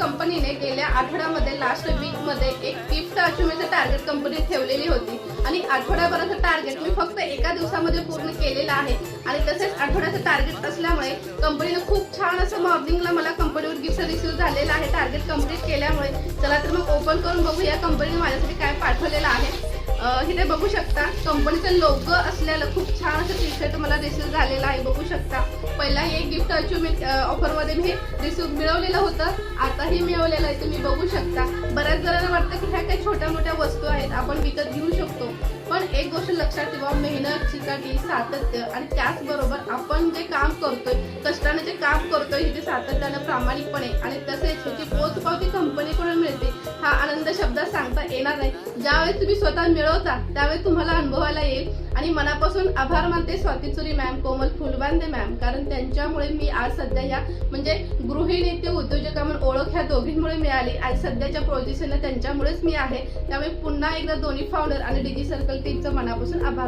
कंपनीने गेल्या आठवड्यामध्ये लास्ट वीक मध्ये एक गिफ्ट अचीवमेंटचं टार्गेट कंपनी ठेवलेली होती आणि आठवड्याभराचं टार्गेट मी फक्त एका दिवसामध्ये पूर्ण केलेलं आहे। आणि तसेच आठवड्याचं टार्गेट असल्यामुळे कंपनीने खूप छान असं मॉर्निंगला मला कंपनीवर गिफ्ट रिसीव झालेलं आहे टार्गेट कंप्लीट केल्यामुळे। चला तर मग ओपन करून बघू या कंपनीने माझ्यासाठी काय पाठवलेलं आहे। इथे बघू शकता कंपनीचा लोगो असलेलं खूप छान असं टी शर्ट मला रिसीव झालेलं आहे। बघू शकता पहिला हे गिफ्ट अचीवमेंट ऑफरमध्ये मी रिसीव मिळवलेलं होतं, आताही मिळवलेलं आहे तुम्ही बघू शकता। बऱ्याच जणांना वाटतं की ह्या काही छोट्या मोठ्या वस्तू आहेत आपण विकत घेऊ शकतो, पण एक गोष्ट लक्षात ठेवा, मेहनत, चिकाटी, सातत्य आणि त्याचबरोबर आपण जे काम करतोय, कष्टाने जे काम करतोय हे सातत्याने प्रामाणिकपणे आणि तसेच ह्याची पोचपावती कंपनीकडून मिळते हा आनंद शब्दात सांगता येणार नाही। ज्यावेळेस तुम्ही स्वतः मिळवता त्यावेळेस तुम्हाला अनुभवायला येईल। आणि मनापासून आभार मानते स्वाती चुरी मॅम, कोमल फुलबांदे मॅम, कारण त्यांच्यामुळे मी आज सध्या या म्हणजे गृहिणी ते उद्योजका म्हणून ओळख ह्या दोघींमुळे मिळाली। आज सध्याच्या पोझिशनला त्यांच्यामुळेच मी आहे। त्यामुळे पुन्हा एकदा दोन्ही फाउंडर आणि डिजी सर्कल टीमचं मनापासून आभार।